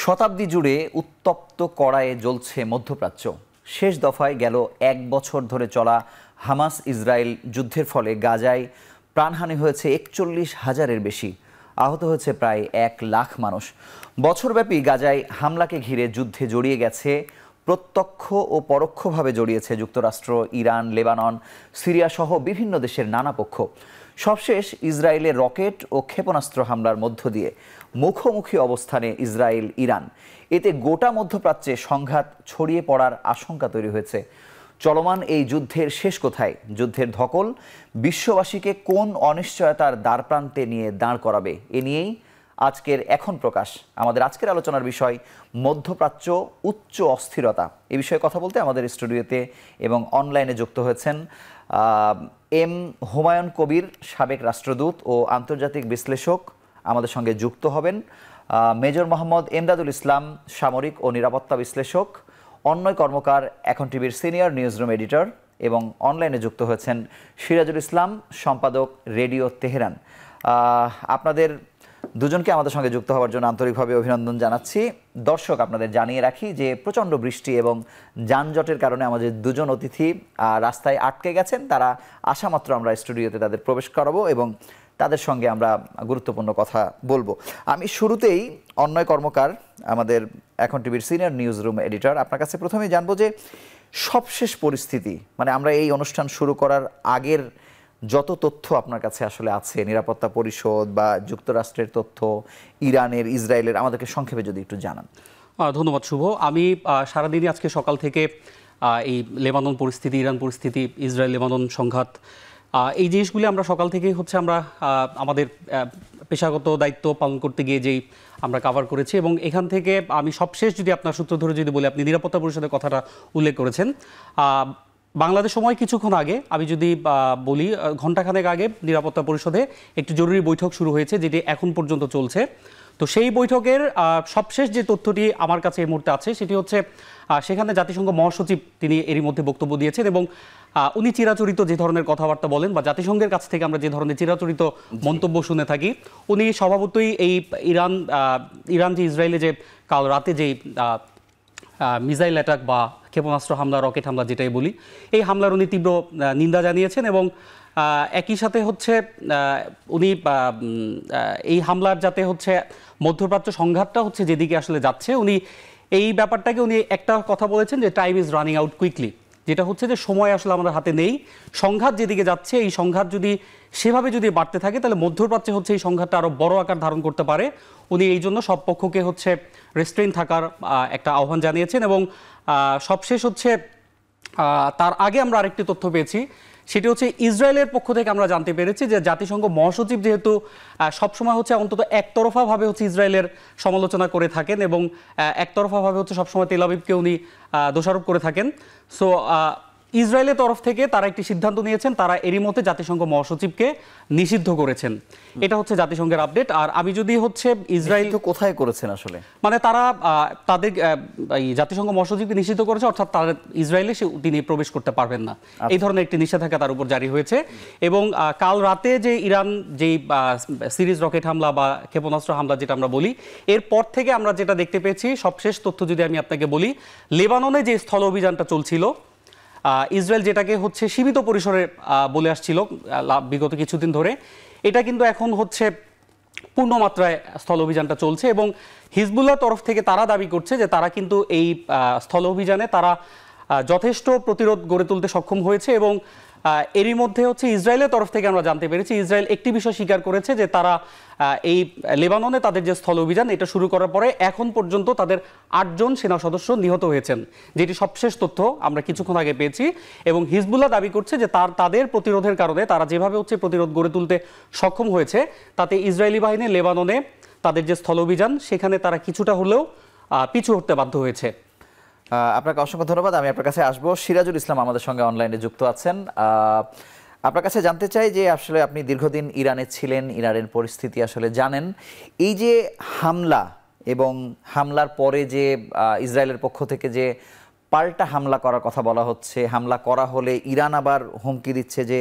শতাব্দী জুড়ে উত্তপ্ত কড়াইয়ে জ্বলছে মধ্যপ্রাচ্য। শেষ দফায় গেল 1 বছর ধরে চলা হামাস ইসরায়েল যুদ্ধের ফলে গাজায় প্রাণহানি হয়েছে 41,000-এর বেশি, আহত হয়েছে প্রায় 1 লাখ মানুষ। বছরব্যাপী গাজায় হামলাকে ঘিরে যুদ্ধে জড়িয়ে গেছে, প্রত্যক্ষ ও পরোক্ষভাবে জড়িয়েছে যুক্তরাষ্ট্র, ইরান, লেবানন, সিরিয়া সহ বিভিন্ন দেশের নানা পক্ষ। সবশেষ ইসরায়েলের রকেট ও ক্ষেপণাস্ত্র হামলার মধ্য দিয়ে মুখোমুখি অবস্থানে ইসরায়েল ইরান। এতে গোটা মধ্যপ্রাচ্যে সংঘাত ছড়িয়ে পড়ার আশঙ্কা তৈরি হয়েছে। চলমান এই যুদ্ধের শেষ কোথায়? যুদ্ধের ধকল বিশ্ববাসীকে কোন অনিশ্চয়তার দ্বারপ্রান্তে নিয়ে দাঁড় করাবে? এ নিয়েই আজকের এখন প্রকাশ। আমাদের আজকের আলোচনার বিষয় মধ্যপ্রাচ্য উচ্চ অস্থিরতা। এ বিষয়ে কথা বলতে আমাদের স্টুডিওতে এবং অনলাইনে যুক্ত হয়েছেন এম হুমায়ুন কবির, সাবেক রাষ্ট্রদূত ও আন্তর্জাতিক বিশ্লেষক। আমাদের সঙ্গে যুক্ত হবেন মেজর মোহাম্মদ এমদাদুল ইসলাম, সামরিক ও নিরাপত্তা বিশ্লেষক, অন্যয় কর্মকার, এখন টিভির সিনিয়র নিউজরুম এডিটর, এবং অনলাইনে যুক্ত হয়েছেন সিরাজুল ইসলাম, সম্পাদক, রেডিও তেহরান। আপনাদের দুজনকে আমাদের সঙ্গে যুক্ত হওয়ার জন্য আন্তরিকভাবে অভিনন্দন জানাচ্ছি। দর্শক, আপনাদের জানিয়ে রাখি যে প্রচণ্ড বৃষ্টি এবং যানজটের কারণে আমাদের দুজন অতিথি রাস্তায় আটকে গেছেন। তারা আসামাত্র আমরা স্টুডিওতে তাদের প্রবেশ করাবো এবং তাদের সঙ্গে আমরা গুরুত্বপূর্ণ কথা বলবো। আমি শুরুতেই অন্যয় কর্মকার, আমাদের এখন টিভির সিনিয়র নিউজ রুম এডিটর, আপনার কাছে প্রথমেই জানবো যে সবশেষ পরিস্থিতি, মানে আমরা এই অনুষ্ঠান শুরু করার আগের যত তথ্য আপনার কাছে আসলে আছে, নিরাপত্তা পরিষদ বা যুক্তরাষ্ট্রের তথ্য, ইরানের, ইসরায়েলের, আমাদেরকে সংক্ষেপে যদি একটু জানান। ধন্যবাদ শুভ। আমি সারাদিনই আজকে সকাল থেকে এই লেবানন পরিস্থিতি, ইরান পরিস্থিতি, ইসরায়েল লেবানন সংঘাত, এই জিনিসগুলি আমরা সকাল থেকেই আমরা আমাদের পেশাগত দায়িত্ব পালন করতে গিয়ে যেই আমরা কভার করেছি। এবং এখান থেকে আমি সবশেষ যদি আপনার সূত্র ধরে যদি বলি, আপনি নিরাপত্তা পরিষদের কথাটা উল্লেখ করেছেন। বাংলাদেশ সময় কিছুক্ষণ আগে আমি যদি বলি, ঘণ্টাখানেক আগে নিরাপত্তা পরিষদে একটি জরুরি বৈঠক শুরু হয়েছে, যেটি এখন পর্যন্ত চলছে। তো সেই বৈঠকের সবশেষ যে তথ্যটি আমার কাছে এই মুহূর্তে আছে সেটি হচ্ছে, সেখানে জাতিসংঘ মহাসচিব তিনি এরই মধ্যে বক্তব্য দিয়েছেন এবং উনি চিরাচরিত যে ধরনের কথাবার্তা বলেন বা জাতিসংঘের কাছ থেকে আমরা যে ধরনের চিরাচরিত মন্তব্য শুনে থাকি, উনি স্বভাবতই এই ইরান যে ইসরায়েলে যে কাল রাতে যেই মিসাইল অ্যাটাক বা ক্ষেপণাস্ত্র হামলা, রকেট হামলা যেটাই বলি, এই হামলার উনি তীব্র নিন্দা জানিয়েছেন এবং একই সাথে উনি এই হামলার যাতে মধ্যপ্রাচ্য সংঘাতটা যেদিকে আসলে যাচ্ছে, উনি এই ব্যাপারটাকে উনি একটা কথা বলেছেন যে time is running out quickly, যেটা যে সময় আসলে আমাদের হাতে নেই। সংঘাত যেদিকে যাচ্ছে, এই সংঘাত যদি সেভাবে যদি বাড়তে থাকে তাহলে মধ্যপ্রাচ্যে এই সংঘাতটা আরও বড় আকার ধারণ করতে পারে। উনি এই জন্য সব পক্ষকে রেস্ট্রেইন থাকার একটা আহ্বান জানিয়েছেন। এবং সবশেষ তার আগে আমরা আরেকটি তথ্য পেয়েছি, সেটি ইসরায়েলের পক্ষ থেকে আমরা জানতে পেরেছি যে জাতিসংঘ মহাসচিব যেহেতু সবসময় অন্তত একতরফাভাবে ইসরায়েলের সমালোচনা করে থাকেন এবং একতরফাভাবে সবসময় তেল আবিবকে উনি দোষারোপ করে থাকেন। সো ইসরায়েলের তরফ থেকে তারা একটি সিদ্ধান্ত নিয়েছেন, তারা এরই মধ্যে জাতিসংঘ মহাসচিবকে নিষিদ্ধ করেছেন। এটা জাতিসংঘের আপডেট। আর আমি যদি ইসরায়েল কোথায় করেছেন আসলে, মানে তারা তাদের জাতিসংঘ মহাসচিবকে নিষিদ্ধ করেছে, অর্থাৎ তারা ইসরায়েলে তিনি প্রবেশ করতে পারবেন না, এই ধরনের একটি নিষেধাজ্ঞা তার উপর জারি হয়েছে। এবং কাল রাতে যে ইরান যেই সিরিজ রকেট হামলা বা ক্ষেপণাস্ত্র হামলা যেটা আমরা বলি, এরপর থেকে আমরা যেটা দেখতে পেয়েছি, সবশেষ তথ্য যদি আমি আপনাকে বলি, লেবাননে যে স্থল অভিযানটা চলছিল, ইসরায়েল যেটাকে সীমিত পরিসরে বলে আসছিল বিগত কিছুদিন ধরে, এটা কিন্তু এখন পূর্ণমাত্রায় স্থল অভিযানটা চলছে। এবং হিজবুল্লাহর তরফ থেকে তারা দাবি করছে যে তারা কিন্তু এই স্থল অভিযানে তারা যথেষ্ট প্রতিরোধ গড়ে তুলতে সক্ষম হয়েছে। এবং এরই মধ্যে ইসরায়েলের তরফ থেকে আমরা জানতে পেরেছি, ইসরায়েল একটি বিষয় স্বীকার করেছে যে তারা এই লেবাননে তাদের যে স্থল অভিযান এটা শুরু করার পরে এখন পর্যন্ত তাদের 8 জন সেনা সদস্য নিহত হয়েছেন, যেটি সবশেষ তথ্য আমরা কিছুক্ষণ আগে পেয়েছি। এবং হিজবুল্লাহ দাবি করছে যে তাদের প্রতিরোধের কারণে তারা যেভাবে প্রতিরোধ গড়ে তুলতে সক্ষম হয়েছে, তাতে ইসরায়েলি বাহিনী লেবাননে তাদের যে স্থল অভিযান সেখানে তারা কিছুটা হলেও পিছু হতে বাধ্য হয়েছে। আপনাকে অসংখ্য ধন্যবাদ। আমি আপনার কাছে আসবো। সিরাজুল ইসলাম আমাদের সঙ্গে অনলাইনে যুক্ত আছেন। আপনার কাছে জানতে চাই যে আসলে আপনি দীর্ঘদিন ইরানে ছিলেন, ইরানের পরিস্থিতি আসলে জানেন। এই যে হামলা এবং হামলার পরে যে ইসরায়েলের পক্ষ থেকে যে পাল্টা হামলা করার কথা বলা হচ্ছে, হামলা করা হলে ইরান আবার হুমকি দিচ্ছে যে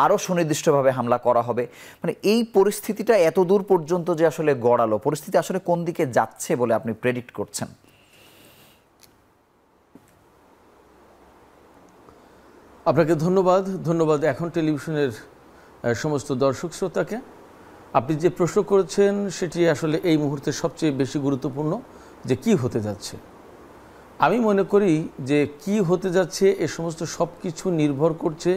আরও সুনির্দিষ্টভাবে হামলা করা হবে, মানে এই পরিস্থিতিটা এত দূর পর্যন্ত যে আসলে গড়ালো, পরিস্থিতি আসলে কোন দিকে যাচ্ছে বলে আপনি প্রেডিক্ট করছেন? আপনাকে ধন্যবাদ এখন টেলিভিশনের সমস্ত দর্শক শ্রোতাকে। আপনি যে প্রশ্ন করেছেন সেটি আসলে এই মুহূর্তে সবচেয়ে বেশি গুরুত্বপূর্ণ, যে কি হতে যাচ্ছে। আমি মনে করি যে কি হতে যাচ্ছে এ সমস্ত সব কিছু নির্ভর করছে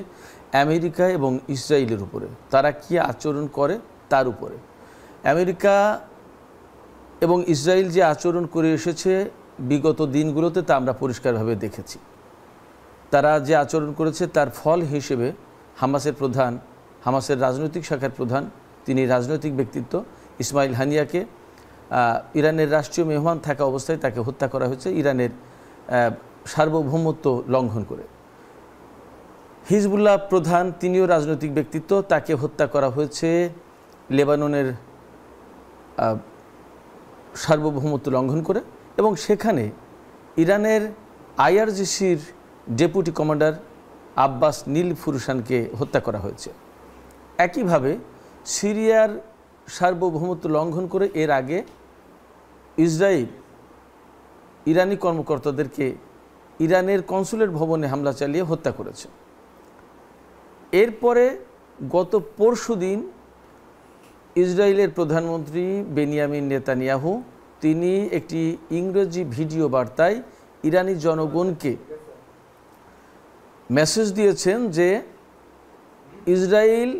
আমেরিকা এবং ইসরায়েলের উপরে, তারা কি আচরণ করে তার উপরে। আমেরিকা এবং ইসরায়েল যে আচরণ করে এসেছে বিগত দিনগুলোতে তা আমরা পরিষ্কারভাবে দেখেছি। তারা যে আচরণ করেছে তার ফল হিসেবে হামাসের রাজনৈতিক শাখার প্রধান, তিনি রাজনৈতিক ব্যক্তিত্ব ইসমাইল হানিয়াকে ইরানের রাষ্ট্রীয় মেহমান থাকা অবস্থায় তাকে হত্যা করা হয়েছে ইরানের সার্বভৌমত্ব লঙ্ঘন করে। হিজবুল্লাহ প্রধান, তিনিও রাজনৈতিক ব্যক্তিত্ব, তাকে হত্যা করা হয়েছে লেবাননের সার্বভৌমত্ব লঙ্ঘন করে, এবং সেখানে ইরানের আইআরজিসির ডেপুটি কমান্ডার আব্বাস নীল ফুরুসানকে হত্যা করা হয়েছে। একইভাবে সিরিয়ার সার্বভৌমত্ব লঙ্ঘন করে এর আগে ইসরায়েল ইরানি কর্মকর্তাদেরকে ইরানের কনসুলেট ভবনে হামলা চালিয়ে হত্যা করেছে। এরপরে গত পরশুদিন ইসরায়েলের প্রধানমন্ত্রী বেনিয়ামিন নেতানিয়াহু তিনি একটি ইংরেজি ভিডিও বার্তায় ইরানি জনগণকে মেসেজ দিয়েছেন যে ইসরায়েল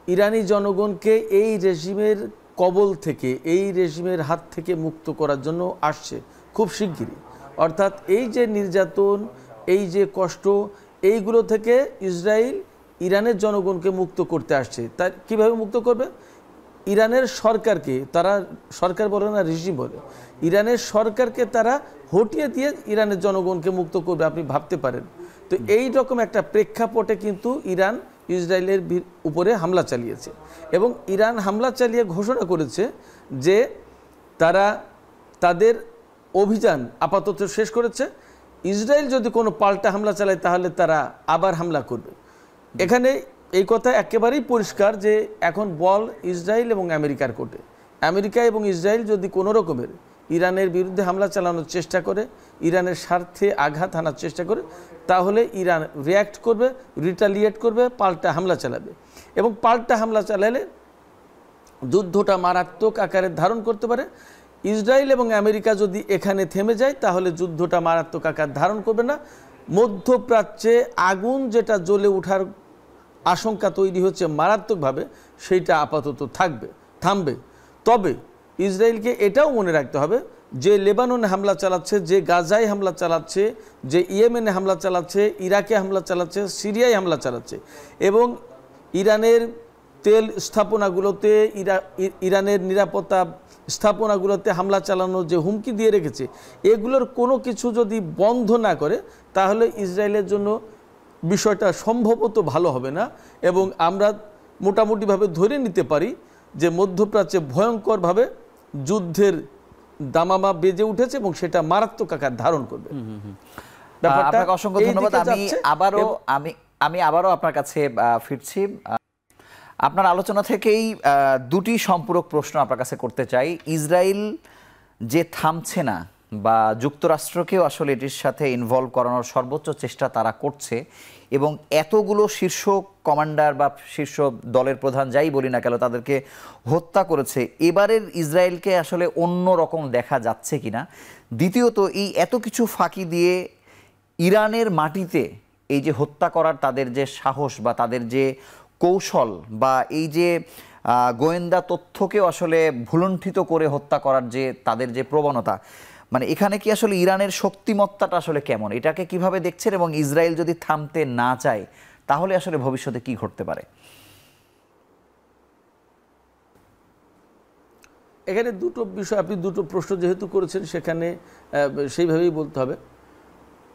ইরানি জনগণকে এই রেজিমের কবল থেকে, এই রেজিমের হাত থেকে মুক্ত করার জন্য আসছে খুব শিগগিরই। অর্থাৎ এই যে নির্যাতন, এই যে কষ্ট, এইগুলো থেকে ইসরায়েল ইরানের জনগণকে মুক্ত করতে আসছে। তা কীভাবে মুক্ত করবে? ইরানের সরকারকে, তারা সরকার বলে না, রেজিম বলে, ইরানের সরকারকে তারা হটিয়ে দিয়ে ইরানের জনগণকে মুক্ত করবে। আপনি ভাবতে পারেন। তো এই রকম একটা প্রেক্ষাপটে কিন্তু ইরান ইসরায়েলের উপরে হামলা চালিয়েছে, এবং ইরান হামলা চালিয়ে ঘোষণা করেছে যে তারা তাদের অভিযান আপাতত শেষ করেছে। ইসরায়েল যদি কোনো পাল্টা হামলা চালায় তাহলে তারা আবার হামলা করবে। এখানে এই কথা একেবারেই পরিষ্কার যে এখন বল ইসরায়েল এবং আমেরিকার কোর্টে। আমেরিকা এবং ইসরায়েল যদি কোনো রকমের ইরানের বিরুদ্ধে হামলা চালানোর চেষ্টা করে, ইরানের স্বার্থে আঘাত হানার চেষ্টা করে, তাহলে ইরান রিয়্যাক্ট করবে, রিটালিয়েট করবে, পাল্টা হামলা চালাবে। এবং পাল্টা হামলা চালালে যুদ্ধটা মারাত্মক আকারে ধারণ করতে পারে। ইসরায়েল এবং আমেরিকা যদি এখানে থেমে যায় তাহলে যুদ্ধটা মারাত্মক আকার ধারণ করবে না। মধ্যপ্রাচ্যে আগুন যেটা জ্বলে ওঠার আশঙ্কা তৈরি হচ্ছে মারাত্মকভাবে, সেইটা আপাতত থামবে। তবে ইসরায়েলকে এটাও মনে রাখতে হবে যে লেবাননে হামলা চালাচ্ছে, যে গাজায় হামলা চালাচ্ছে, যে ইয়েমেনে হামলা চালাচ্ছে, ইরাকে হামলা চালাচ্ছে, সিরিয়ায় হামলা চালাচ্ছে, এবং ইরানের তেল স্থাপনাগুলোতে, ইরানের নিরাপত্তা স্থাপনাগুলোতে হামলা চালানোর যে হুমকি দিয়ে রেখেছে, এগুলোর কোনো কিছু যদি বন্ধ না করে তাহলে ইসরায়েলের জন্য বিষয়টা সম্ভবত ভালো হবে না। এবং আমরা মোটামুটিভাবে ধরে নিতে পারি যে মধ্যপ্রাচ্যে ভয়ঙ্করভাবে যুদ্ধের দামামা বেজে উঠেছে এবং সেটা মারাত্মক আকার ধারণ করবে। আপনাকে অসংখ্য ধন্যবাদ। আমি আবারও আপনার কাছে ফিরছি। আপনার আলোচনা থেকেই দুটি সম্পূরক প্রশ্ন আপনার কাছে করতে চাই। ইসরায়েল যে থামছে না, বা যুক্তরাষ্ট্রকেও আসলে এটির সাথে ইনভলভ করানোর সর্বোচ্চ চেষ্টা তারা করছে, এবং এতগুলো শীর্ষ কমান্ডার বা শীর্ষ দলের প্রধান যাই বলি না কেন তাদেরকে হত্যা করেছে, এবারের ইসরায়েলকে আসলে অন্য রকম দেখা যাচ্ছে কিনা। দ্বিতীয়ত, এই এত কিছু ফাঁকি দিয়ে ইরানের মাটিতে এই যে হত্যা করার তাদের যে সাহস বা তাদের যে কৌশল, বা এই যে গোয়েন্দা তথ্যকেও আসলে ভুলুণ্ঠিত করে হত্যা করার যে তাদের যে প্রবণতা, মানে এখানে কি আসলে ইরানের শক্তিমত্তাটা আসলে কেমন, এটাকে কিভাবে দেখছেন? এবং ইসরায়েল যদি থামতে না চায় তাহলে আসলে ভবিষ্যতে কি ঘটতে পারে? এখানে দুটো বিষয়, আপনি দুটো প্রশ্ন যেহেতু করেছেন সেখানে সেইভাবেই বলতে হবে।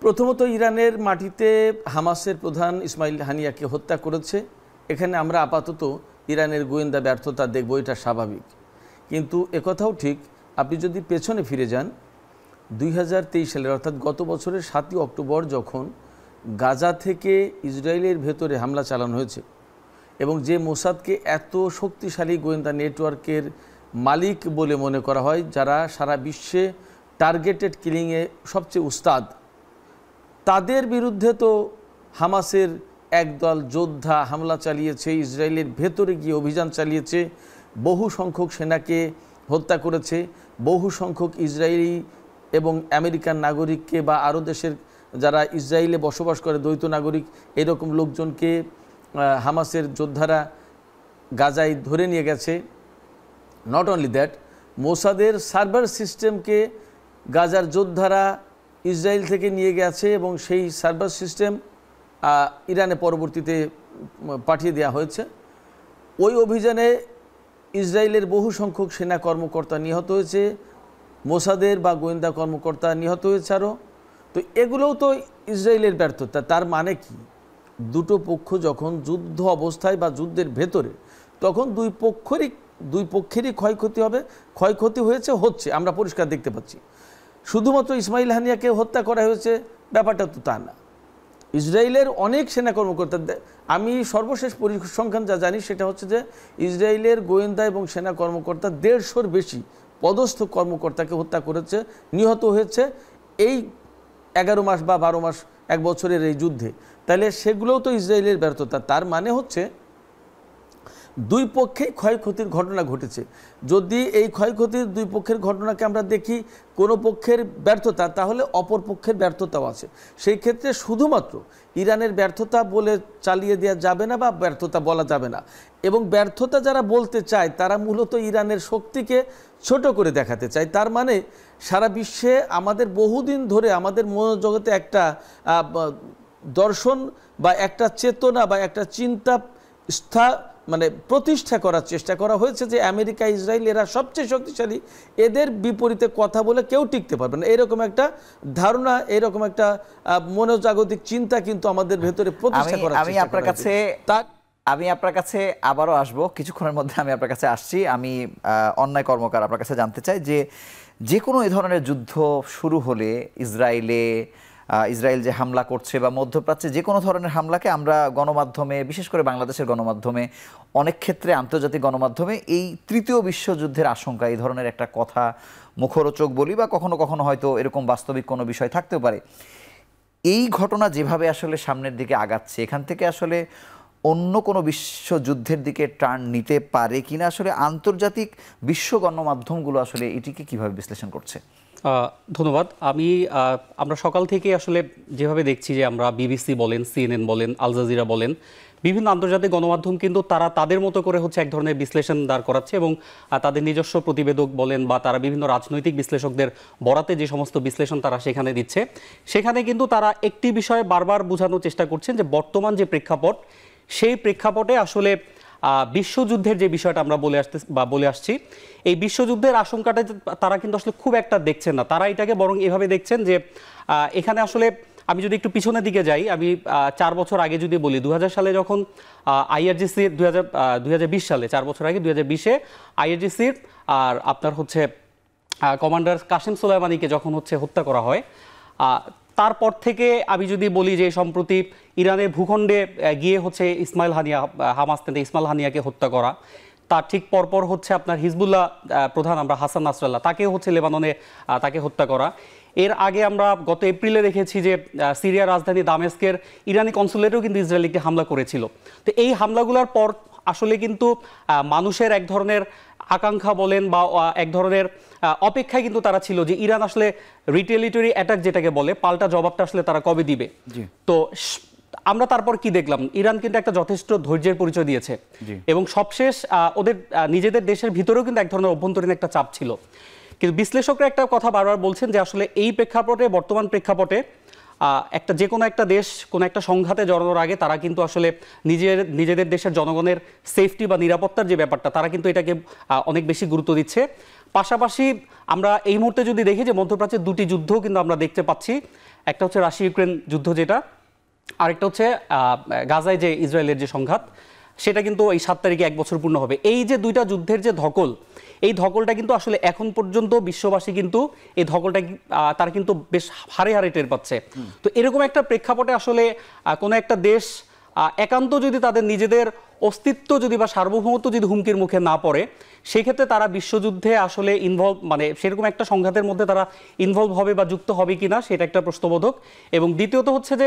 প্রথমত, ইরানের মাটিতে হামাসের প্রধান ইসমাইল হানিয়াকে হত্যা করেছে, এখানে আমরা আপাতত ইরানের গোয়েন্দা ব্যর্থতা দেখব, এটা স্বাভাবিক। কিন্তু একথাও ঠিক, আপনি যদি পেছনে ফিরে যান 2023 সালের, অর্থাৎ গত বছরের 7ই অক্টোবর যখন গাজা থেকে ইসরায়েলের ভেতরে হামলা চালানো হয়েছে, এবং যে মোসাদকে এত শক্তিশালী গোয়েন্দা নেটওয়ার্কের মালিক বলে মনে করা হয়, যারা সারা বিশ্বে টার্গেটেড কিলিংয়ে সবচেয়ে উস্তাদ, তাদের বিরুদ্ধে তো হামাসের একদল যোদ্ধা হামলা চালিয়েছে, ইসরায়েলের ভেতরে গিয়ে অভিযান চালিয়েছে, বহু সংখ্যক সেনাকে হত্যা করেছে, বহু সংখ্যক ইসরায়েলি এবং আমেরিকান নাগরিককে বা আরও দেশের যারা ইসরায়েলে বসবাস করে দ্বৈত নাগরিক এরকম লোকজনকে হামাসের যোদ্ধারা গাজায় ধরে নিয়ে গেছে। নট অনলি দ্যাট, মোসাদের সার্ভার সিস্টেমকে গাজার যোদ্ধারা ইসরায়েল থেকে নিয়ে গেছে এবং সেই সার্ভার সিস্টেম ইরানে পরবর্তীতে পাঠিয়ে দেওয়া হয়েছে। ওই অভিযানে ইসরায়েলের বহু সংখ্যক সেনা কর্মকর্তা নিহত হয়েছে, মোসাদের বা গোয়েন্দা কর্মকর্তা নিহত হয়েছে আরও। তো এগুলোও তো ইসরায়েলের ব্যর্থতা। তার মানে কি, দুটো পক্ষ যখন যুদ্ধ অবস্থায় বা যুদ্ধের ভেতরে, তখন দুই পক্ষেরই ক্ষয়ক্ষতি হবে, ক্ষয়ক্ষতি হচ্ছে আমরা পরিষ্কার দেখতে পাচ্ছি। শুধুমাত্র ইসমাইল হানিয়াকে হত্যা করা হয়েছে ব্যাপারটা তো তা না, ইসরায়েলের অনেক সেনা কর্মকর্তা, আমি সর্বশেষ পরিসংখ্যান যা জানি সেটা হচ্ছে যে ইসরায়েলের গোয়েন্দা এবং সেনা কর্মকর্তা 150-র বেশি পদস্থ কর্মকর্তাকে হত্যা করেছে, নিহত হয়েছে এই 11 মাস বা 12 মাস, 1 বছরের এই যুদ্ধে। তাহলে সেগুলোও তো ইসরায়েলের ব্যর্থতা। তার মানে হচ্ছে দুই পক্ষেই ক্ষয়ক্ষতির ঘটনা ঘটেছে। যদি এই ক্ষয়ক্ষতির দুই পক্ষের ঘটনাকে আমরা দেখি কোনো পক্ষের ব্যর্থতা, তাহলে অপর পক্ষের ব্যর্থতাও আছে। সেই ক্ষেত্রে শুধুমাত্র ইরানের ব্যর্থতা বলে চালিয়ে দেওয়া যাবে না বা ব্যর্থতা বলা যাবে না। এবং ব্যর্থতা যারা বলতে চায় তারা মূলত ইরানের শক্তিকে ছোট করে দেখাতে চায়। তার মানে সারা বিশ্বে আমাদের বহুদিন ধরে আমাদের মনোজগতে একটা দর্শন বা একটা চেতনা বা একটা চিন্তা প্রতিষ্ঠা করার চেষ্টা করা হয়েছে যে আমেরিকা, ইসরায়েল এরা সবচেয়ে শক্তিশালী, এদের বিপরীতে কথা বলে কেউ টিকতে পারবে না, এরকম একটা ধারণা, এরকম একটা মনোজাগতিক চিন্তা কিন্তু আমাদের ভেতরে প্রতিষ্ঠা করা। আমি আপনার কাছে আবারও আসবো কিছুক্ষণের মধ্যে, আমি আপনার কাছে আসছি। আমি অন্যায় কর্মকার আপনার কাছে জানতে চাই যে কোনো এই ধরনের যুদ্ধ শুরু হলে ইসরায়েল যে হামলা করছে বা মধ্যপ্রাচ্যে যে কোনো ধরনের হামলাকে আমরা গণমাধ্যমে, বিশেষ করে বাংলাদেশের গণমাধ্যমে, অনেক ক্ষেত্রে আন্তর্জাতিক গণমাধ্যমে এই তৃতীয় বিশ্বযুদ্ধের আশঙ্কা, এই ধরনের একটা কথা মুখরোচক বলি বা কখনো কখনো হয়তো এরকম বাস্তবিক কোনো বিষয় থাকতেও পারে। এই ঘটনা যেভাবে আসলে সামনের দিকে আগাচ্ছে, এখান থেকে আসলে অন্য কোনো বিশ্বযুদ্ধের দিকে টার্ন নিতে পারে কিনা, আসলে আন্তর্জাতিক বিশ্ব গণমাধ্যমগুলো আসলে এটিকে কিভাবে বিশ্লেষণ করছে? ধন্যবাদ। আমরা সকাল থেকে আসলে যেভাবে দেখছি যে আমরা বিবিসি বলেন, CNN বলেন, আল জাজিরা বলেন, বিভিন্ন আন্তর্জাতিক গণমাধ্যম কিন্তু তারা তাদের মতো করে হচ্ছে এক ধরনের বিশ্লেষণ দাঁড় করাচ্ছে এবং তাদের নিজস্ব প্রতিবেদক বলেন বা তারা বিভিন্ন রাজনৈতিক বিশ্লেষকদের বরাতে যে সমস্ত বিশ্লেষণ তারা সেখানে দিচ্ছে, সেখানে কিন্তু তারা একটি বিষয়ে বারবার বোঝানোর চেষ্টা করছেন যে বর্তমান যে প্রেক্ষাপট, সেই প্রেক্ষাপটে আসলে বিশ্বযুদ্ধের যে বিষয়টা আমরা বলে আসছি, এই বিশ্বযুদ্ধের আশঙ্কাটা তারা কিন্তু আসলে খুব একটা দেখছেন না। তারা এটাকে বরং এভাবে দেখছেন যে এখানে আসলে আমি যদি একটু পিছনের দিকে যাই, আমি 4 বছর আগে যদি বলি, 2000 সালে যখন IRGC 2020 সালে 4 বছর আগে 2020-এ IRGC-র আর আপনার হচ্ছে কমান্ডার কাসেম সোলাইমানিকে যখন হচ্ছে হত্যা করা হয়, তারপর থেকে আমি যদি বলি যে সম্প্রতি ইরানের ভূখণ্ডে গিয়ে হচ্ছে হামাস নেতা ইসমাইল হানিয়াকে হত্যা করা, তার ঠিক পরপর হচ্ছে আপনার হিজবুল্লাহ প্রধান আমরা হাসান নাসরাল্লাহ, তাকেও হচ্ছে লেবাননে তাকে হত্যা করা। এর আগে আমরা গত এপ্রিলে দেখেছি যে সিরিয়ার রাজধানী দামেস্কের ইরানি কনসুলেটেও কিন্তু ইসরায়েল একটি হামলা করেছিল। তো এই হামলাগুলোর পর আসলে কিন্তু মানুষের এক ধরনের আকাঙ্ক্ষা বলেন বা এক ধরনের অপেক্ষায় কিন্তু তারা ছিল যে ইরান আসলে রিটেলিটরি অ্যাটাক যেটাকে বলে, পাল্টা জবাবটা আসলে তারা কবে দিবে। তো আমরা তারপর কি দেখলাম, ইরান কিন্তু একটা যথেষ্ট ধৈর্যের পরিচয় দিয়েছে এবং সবশেষ ওদের নিজেদের দেশের ভিতরেও কিন্তু এক ধরনের অভ্যন্তরীণ একটা চাপ ছিল। কিন্তু বিশ্লেষকরা একটা কথা বারবার বলছেন যে আসলে এই প্রেক্ষাপটে, বর্তমান প্রেক্ষাপটে যে কোনো একটা দেশ কোনো একটা সংঘাতে জড়ানোর আগে তারা কিন্তু আসলে নিজেদের দেশের জনগণের সেফটি বা নিরাপত্তার যে ব্যাপারটা, তারা কিন্তু এটাকে অনেক বেশি গুরুত্ব দিচ্ছে। পাশাপাশি আমরা এই মুহূর্তে যদি দেখি যে মধ্যপ্রাচ্যের 2টি যুদ্ধও কিন্তু আমরা দেখতে পাচ্ছি, একটা হচ্ছে রাশিয়া ইউক্রেন যুদ্ধ যেটা, আরেকটা হচ্ছে গাজায় যে ইসরায়েলের যে সংঘাত, সেটা কিন্তু এই 7 তারিখে 1 বছর পূর্ণ হবে। এই যে 2টা যুদ্ধের যে ধকল, এই ধকলটা কিন্তু আসলে এখন পর্যন্ত বিশ্ববাসী কিন্তু এই ধকলটা তারা কিন্তু বেশ হারে হারে টের পাচ্ছে। তো এরকম একটা প্রেক্ষাপটে আসলে কোনো একটা দেশ একান্ত যদি তাদের নিজেদের অস্তিত্ব যদি বা সার্বভৌমত্ব যদি হুমকির মুখে না পড়ে, সেই ক্ষেত্রে তারা বিশ্বযুদ্ধে আসলে ইনভলভ, মানে সেরকম একটা সংঘাতের মধ্যে তারা ইনভলভ হবে বা যুক্ত হবে কিনা সেটা একটা প্রশ্নবোধক। এবং দ্বিতীয়ত হচ্ছে যে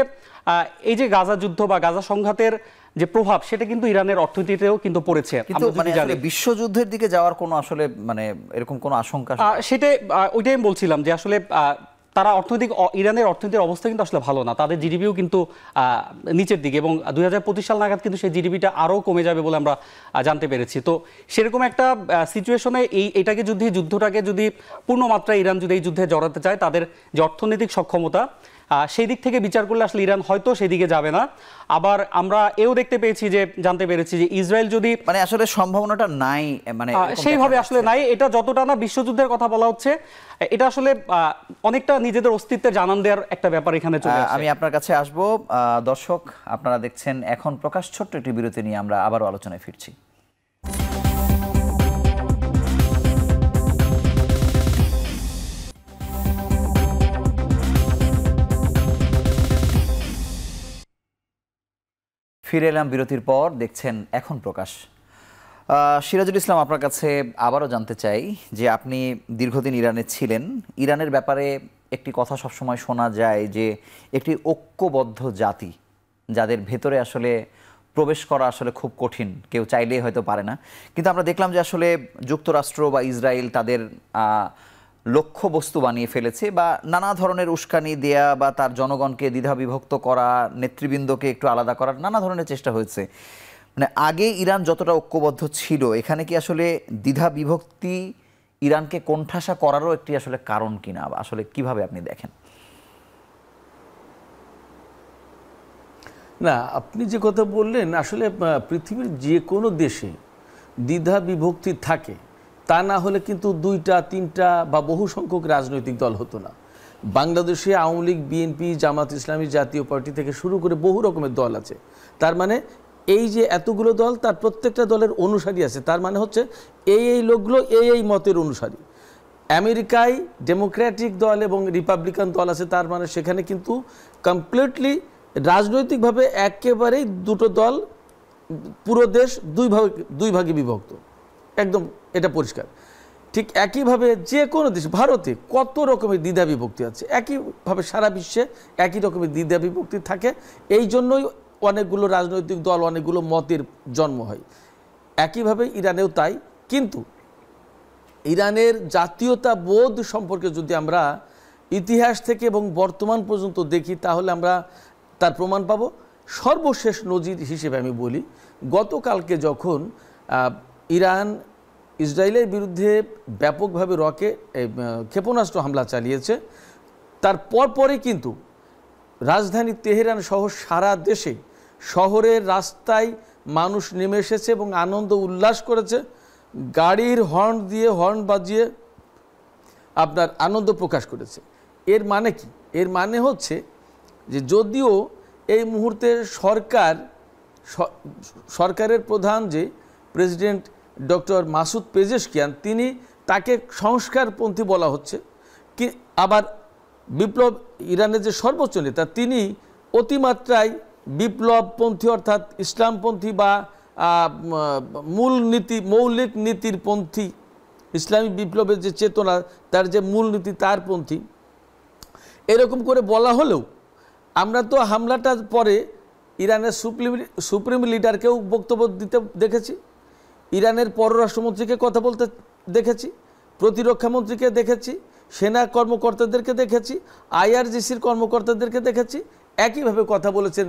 এই যে গাজা যুদ্ধ বা গাজা সংঘাতের যে প্রভাব, সেটা কিন্তু ইরানের অর্থনীতিতেও কিন্তু পড়েছে। কিন্তু মানে আসলে বিশ্বযুদ্ধের দিকে যাওয়ার কোনো আসলে মানে এরকম কোনো আশঙ্কা সেটাই ওইটাই আমি বলছিলাম যে আসলে তারা ইরানের অর্থনীতির অবস্থা কিন্তু আসলে ভালো না, তাদের জিডিপিও কিন্তু নিচের দিকে, এবং 2025 সাল নাগাদ কিন্তু সেই জিডিপিটা আরও কমে যাবে বলে আমরা জানতে পেরেছি। তো সেরকম একটা সিচুয়েশনে যুদ্ধটাকে যদি পূর্ণ মাত্রায় ইরান যদি এই যুদ্ধে জড়াতে চায়, তাদের যে অর্থনৈতিক সক্ষমতা সেই দিক থেকে বিচার করলে আসলে ইরান হয়তো সেদিকে যাবে না। আবার আমরা জানতে পেরেছি যে ইসরায়েল যদি মানে আসলে সম্ভাবনাটা নাই, মানে সেইভাবে আসলে নাই, এটা যতটা না বিশ্বযুদ্ধের কথা বলা হচ্ছে, এটা আসলে অনেকটা নিজেদের অস্তিত্বের জানান দেওয়ার একটা ব্যাপার এখানে চলে আসে। আমি আপনার কাছে আসব। দর্শক, আপনারা দেখছেন এখন প্রকাশ। ছোট্ট একটি বিরতি নিয়ে আমরা আবারও আলোচনায় ফিরছি। ফিরে এলাম বিরতির পর। দেখছেন এখন প্রকাশ। সিরাজুল ইসলাম, আপনার কাছে আবারও জানতে চাই যে আপনি দীর্ঘদিন ইরানে ছিলেন। ইরানের ব্যাপারে একটি কথা সবসময় শোনা যায় যে একটি ঐক্যবদ্ধ জাতি, যাদের ভেতরে আসলে প্রবেশ করা আসলে খুব কঠিন, কেউ চাইলেই হয়তো পারে না। কিন্তু আমরা দেখলাম যে আসলে যুক্তরাষ্ট্র বা ইসরায়েল তাদের লক্ষ্যবস্তু বানিয়ে ফেলেছে, বা নানা ধরনের উস্কানি দেয়া বা তার জনগণকে দ্বিধাবিভক্ত করা, নেতৃবৃন্দকে একটু আলাদা করার নানা ধরনের চেষ্টা হয়েছে। মানে আগে ইরান যতটা ঐক্যবদ্ধ ছিল, এখানে কি আসলে দ্বিধা বিভক্তি ইরানকে কোণঠাসা করারও একটি আসলে কারণ কিনা, আসলে কিভাবে আপনি দেখেন? না, আপনি যে কথা বললেন, আসলে পৃথিবীর যে কোনো দেশে দ্বিধা বিভক্তি থাকে, তা না হলে কিন্তু 2টা 3টা বা বহু সংখ্যক রাজনৈতিক দল হতো না। বাংলাদেশে আওয়ামী লীগ, বিএনপি, জামাত ইসলামী, জাতীয় পার্টি থেকে শুরু করে বহু রকমের দল আছে। তার মানে এই যে এতগুলো দল, তার প্রত্যেকটা দলের অনুসারী আছে। তার মানে হচ্ছে এই লোকগুলো এই মতের অনুসারী। আমেরিকায় ডেমোক্রেটিক দল এবং রিপাবলিকান দল আছে, তার মানে সেখানে কিন্তু কমপ্লিটলি রাজনৈতিকভাবে একেবারেই দুটো দল, পুরো দেশ দুই ভাগে বিভক্ত, একদম এটা পরিষ্কার। ঠিক একইভাবে যে কোনো দেশ, ভারতে কত রকমের দ্বিধা বিভক্তি আছে, একইভাবে সারা বিশ্বে একই রকমের দ্বিধা বিভক্তি থাকে। এই জন্যই অনেকগুলো রাজনৈতিক দল, অনেকগুলো মতের জন্ম হয়। একইভাবে ইরানেও তাই। কিন্তু ইরানের জাতীয়তা বোধ সম্পর্কে যদি আমরা ইতিহাস থেকে এবং বর্তমান পর্যন্ত দেখি, তাহলে আমরা তার প্রমাণ পাব। সর্বশেষ নজির হিসেবে আমি বলি, গতকালকে যখন ইরান ইসরায়েলের বিরুদ্ধে ব্যাপকভাবে ক্ষেপণাস্ত্র হামলা চালিয়েছে, তার পরপরই কিন্তু রাজধানী তেহরান সহ সারা দেশে শহরের রাস্তায় মানুষ নেমে এসেছে এবং আনন্দ উল্লাস করেছে, গাড়ির হর্ন বাজিয়ে আপনার আনন্দ প্রকাশ করেছে। এর মানে কি? এর মানে হচ্ছে যে যদিও এই মুহূর্তে সরকারের প্রধান যে প্রেসিডেন্ট ডক্টর মাসুদ পেজেশকিয়ান, তাকে সংস্কারপন্থী বলা হচ্ছে, কি আবার বিপ্লব ইরানের যে সর্বোচ্চ নেতা, তিনি অতিমাত্রায় বিপ্লবপন্থী অর্থাৎ ইসলামপন্থী বা মৌলিক নীতির পন্থী, ইসলামী বিপ্লবের যে চেতনা, তার যে মূলনীতি তার পন্থী, এরকম করে বলা হলেও আমরা তো হামলাটার পরে ইরানের সুপ্রিম লিডারকেও বক্তব্য দিতে দেখেছি, ইরানের পররাষ্ট্রমন্ত্রীকে কথা বলতে দেখেছি, প্রতিরক্ষামন্ত্রীকে দেখেছি, সেনা কর্মকর্তাদেরকে দেখেছি, আইআরজিসির কর্মকর্তাদেরকে দেখেছি। একইভাবে কথা বলেছেন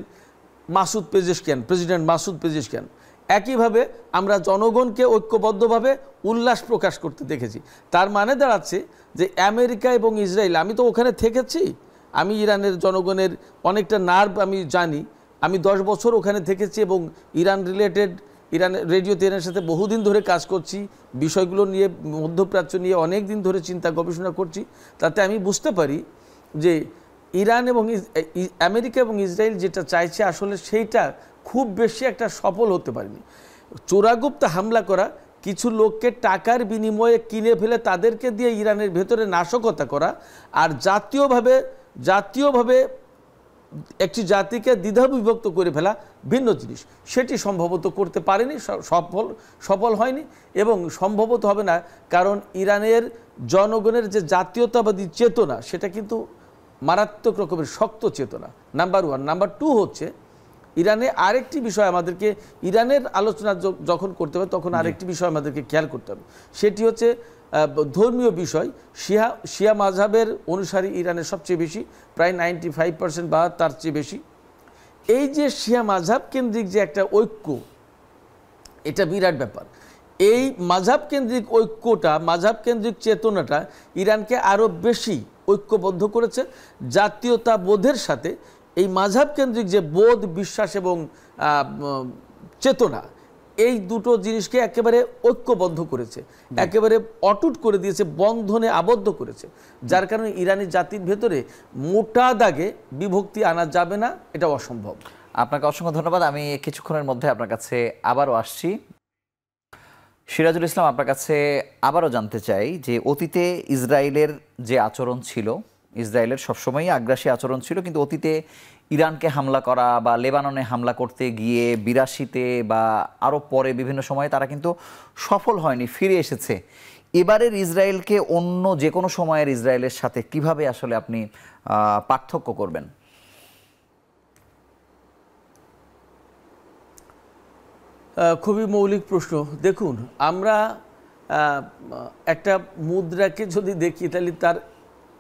প্রেসিডেন্ট মাসুদ পেজেশকিয়ান। একইভাবে আমরা জনগণকে ঐক্যবদ্ধভাবে উল্লাস প্রকাশ করতে দেখেছি। তার মানে দাঁড়াচ্ছে যে আমেরিকা এবং ইসরায়েল, আমি তো ওখানে থেকেছি, আমি ইরানের জনগণের অনেকটা নার্ভ আমি জানি। আমি 10 বছর ওখানে থেকেছি এবং ইরান রেডিও তেহরানের সাথে বহুদিন ধরে কাজ করছি, বিষয়গুলো নিয়ে, মধ্যপ্রাচ্য নিয়ে অনেক দিন ধরে চিন্তা গবেষণা করছি। তাতে আমি বুঝতে পারি যে ইরান এবং আমেরিকা এবং ইসরায়েল যেটা চাইছে, আসলে সেইটা খুব বেশি একটা সফল হতে পারেনি। চোরাগুপ্ত হামলা করা, কিছু লোককে টাকার বিনিময়ে কিনে ফেলে তাদেরকে দিয়ে ইরানের ভেতরে নাশকতা করা, আর জাতীয়ভাবে একটি জাতিকে দ্বিধাবিভক্ত করে ফেলা ভিন্ন জিনিস। সেটি সম্ভবত করতে পারেনি, সফল হয়নি এবং সম্ভবত হবে না, কারণ ইরানের জনগণের যে জাতীয়তাবাদী চেতনা সেটা কিন্তু মারাত্মক রকমের শক্ত চেতনা, নাম্বার ওয়ান। নাম্বার টু হচ্ছে ইরানে আরেকটি বিষয় আমাদেরকে, ইরানের আলোচনা যখন করতে হবে তখন আরেকটি বিষয় আমাদেরকে খেয়াল করতে হবে, সেটি হচ্ছে ধর্মীয় বিষয়। শিয়া মাযহাবের অনুসারী ইরানের সবচেয়ে বেশি, প্রায় 95% বা তার চেয়ে বেশি। এই যে শিয়া মাযহাব কেন্দ্রিক যে একটা ঐক্য, এটা বিরাট ব্যাপার। এই মাযহাব কেন্দ্রিক ঐক্যটা, মাযহাব কেন্দ্রিক চেতনাটা ইরানকে আরও বেশি ঐক্যবদ্ধ করেছে। জাতীয়তা বোধের সাথে এই মাযহাব কেন্দ্রিক যে বোধ, বিশ্বাস এবং চেতনা, এই দুটো জিনিসকে একেবারে ঐক্যবদ্ধ করেছে, একেবারে অটুট করে দিয়েছে, বন্ধনে আবদ্ধ করেছে, যার কারণে ইরানি জাতির ভেতরে মোটা দাগে বিভক্তি আনা যাবে না, এটা অসম্ভব। আপনাকে অসংখ্য ধন্যবাদ। আমি কিছুক্ষণের মধ্যে আপনার কাছে আবারও আসছি। সিরাজুল ইসলাম, আপনার কাছে আবারও জানতে চাই যে অতীতে ইসরায়েলের যে আচরণ ছিল, ইসরায়েলের সবসময়ই আগ্রাসী আচরণ ছিল, কিন্তু অতীতে ইরানকে হামলা করা বা লেবাননে হামলা করতে গিয়ে 82-তে বা আরও পরে বিভিন্ন সময়ে তারা কিন্তু সফল হয়নি, ফিরে এসেছে। এবারের ইসরায়েলকে অন্য যে কোনো সময়ের ইসরায়েলের সাথে কিভাবে আসলে আপনি পার্থক্য করবেন? খুবই মৌলিক প্রশ্ন। দেখুন, আমরা একটা মুদ্রাকে যদি দেখি তাহলে তার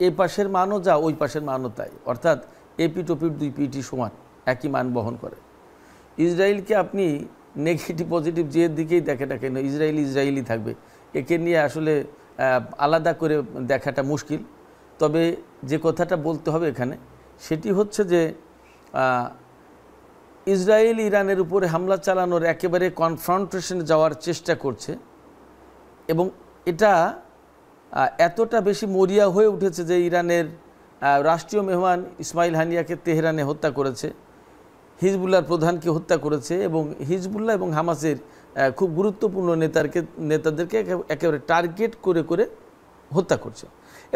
এ পাশের মানও যা, ওই পাশের মানও তাই, অর্থাৎ এপিঠ ওপিঠ দুই পিঠই সমান, একই মান বহন করে। ইসরায়েলকে আপনি নেগেটিভ পজিটিভ যে দিকেই দেখে না কেন, ইসরায়েলি থাকবে, একে নিয়ে আসলে আলাদা করে দেখাটা মুশকিল। তবে যে কথাটা বলতে হবে এখানে সেটি হচ্ছে যে ইসরায়েল ইরানের উপরে হামলা চালানোর একেবারে কনফ্রন্টেশনে যাওয়ার চেষ্টা করছে এবং এটা এতটা বেশি মরিয়া হয়ে উঠেছে যে ইরানের রাষ্ট্রীয় মেহমান ইসমাইল হানিয়াকে তেহরানে হত্যা করেছে, হিজবুল্লাহর প্রধানকে হত্যা করেছে এবং হিজবুল্লাহ এবং হামাসের খুব গুরুত্বপূর্ণ নেতাদেরকে একেবারে টার্গেট করে করে হত্যা করছে।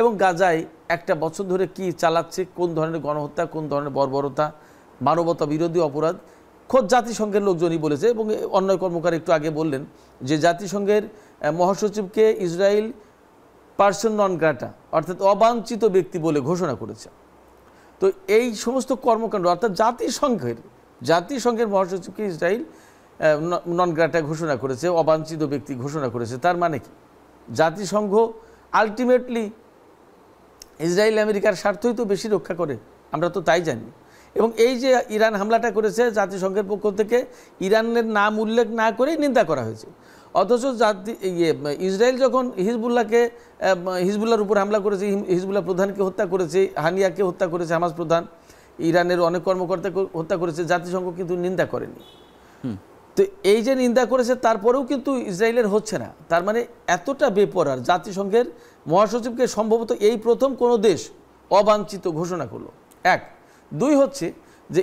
এবং গাজায় একটা বছর ধরে কি চালাচ্ছে, কোন ধরনের গণহত্যা, কোন ধরনের বর্বরতা, মানবতা বিরোধী অপরাধ, খোদ জাতিসংঘের লোকজনই বলেছে। এবং অন্যায় কর্মকার একটু আগে বললেন যে জাতিসংঘের মহাসচিবকে ইসরায়েল পার্সন নন গ্রাটা, অর্থাৎ অবাঞ্ছিত ব্যক্তি বলে ঘোষণা করেছে। তো এই সমস্ত কর্মকাণ্ড, অর্থাৎ জাতিসংঘের মহাসচিবকে ইসরায়েল নন গ্রাটা ঘোষণা করেছে, অবাঞ্ছিত ব্যক্তি ঘোষণা করেছে। তার মানে কি, জাতিসংঘ আলটিমেটলি ইসরায়েল আমেরিকার স্বার্থই তো বেশি রক্ষা করে, আমরা তো তাই জানি। এবং এই যে ইরান হামলাটা করেছে, জাতিসংঘের পক্ষ থেকে ইরানের নাম উল্লেখ না করেই নিন্দা করা হয়েছে। অথচ ইসরায়েল যখন হিজবুল্লাহর উপর হামলা করেছে, হিজবুল্লাহ প্রধানকে হত্যা করেছে, হানিয়াকে হত্যা করেছে, হামাস প্রধান, ইরানের অনেক কর্মকর্তাকে হত্যা করেছে, জাতিসংঘ কিন্তু নিন্দা করেনি। তো এই যে নিন্দা করেছে তারপরেও কিন্তু ইসরায়েলের হচ্ছে না, তার মানে এতটা বেপরার। জাতিসংঘের মহাসচিবকে সম্ভবত এই প্রথম কোনো দেশ অবাঞ্ছিত ঘোষণা করলো, এক। দুই হচ্ছে যে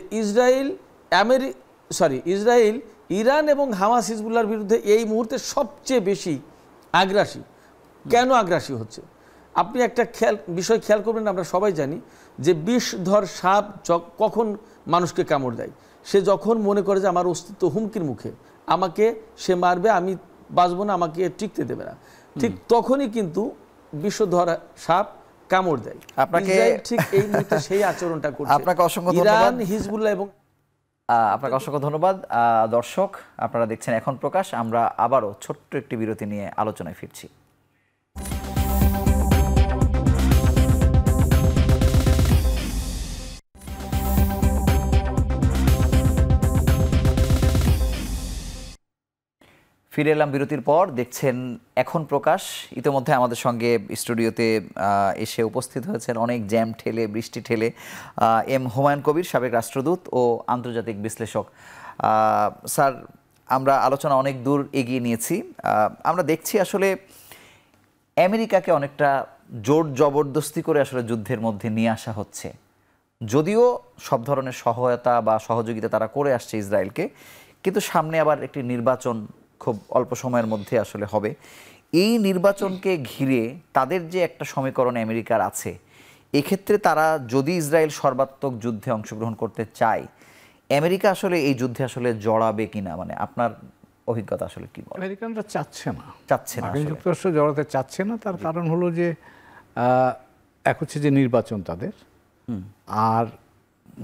ইসরায়েল ইরান এবং হামাস হিজবুল্লাহর বিরুদ্ধে এই মুহূর্তে সবচেয়ে বেশি আগ্রাসী। কেন আগ্রাসী হচ্ছে? আপনি একটা বিষয় খেয়াল করবেন, আমরা সবাই জানি যে বিষধর সাপ কখন মানুষকে কামড় দেয়, সে যখন মনে করে যে আমার অস্তিত্ব হুমকির মুখে, আমাকে সে মারবে, আমি বাঁচব না, আমাকে টিকতে দেবে না, ঠিক তখনই কিন্তু বিষধর সাপ কামড় দেয়। আপনাকে ঠিক এই মুহূর্তে সেই আচরণটা করছে আপনাকে অসংখ্য ধন্যবাদ। ইরান, হিজবুল্লাহ এবং আপনাকে অসংখ্য ধন্যবাদ। দর্শক, আপনারা দেখছেন এখন প্রকাশ। আমরা আবারও ছোট্ট একটি বিরতি নিয়ে আলোচনায় ফিরছি। ফিরে এলাম বিরতির পর। দেখছেন এখন প্রকাশ। ইতিমধ্যে আমাদের সঙ্গে স্টুডিওতে এসে উপস্থিত হয়েছেন অনেক জ্যাম ঠেলে, বৃষ্টি ঠেলে, এম হুমায়ুন কবির, সাবেক রাষ্ট্রদূত ও আন্তর্জাতিক বিশ্লেষক। স্যার, আমরা আলোচনা অনেক দূর এগিয়ে নিয়েছি। আমরা দেখছি আসলে আমেরিকাকে অনেকটা জোর জবরদস্তি করে আসলে যুদ্ধের মধ্যে নিয়ে আসা হচ্ছে। যদিও সব ধরনের সহায়তা বা সহযোগিতা তারা করে আসছে ইসরায়েলকে, কিন্তু সামনে আবার একটি নির্বাচন খুব অল্প সময়ের মধ্যে আসলে হবে। এই নির্বাচনকে ঘিরে তাদের যে একটা সমীকরণ আমেরিকার আছে, এক্ষেত্রে তারা যদি ইসরায়েল সর্বাত্মক যুদ্ধে অংশগ্রহণ করতে চায়, আমেরিকা আসলে এই যুদ্ধে আসলে জড়াবে কিনা, মানে আপনার অভিজ্ঞতা আসলে কি বলে? আমেরিকানরা চাচ্ছে না, চাচ্ছে না মার্কিন আসলে। যুক্তরাষ্ট্র জড়াতে চাচ্ছে না। তার কারণ হলো যে এক হচ্ছে যে নির্বাচন তাদের, আর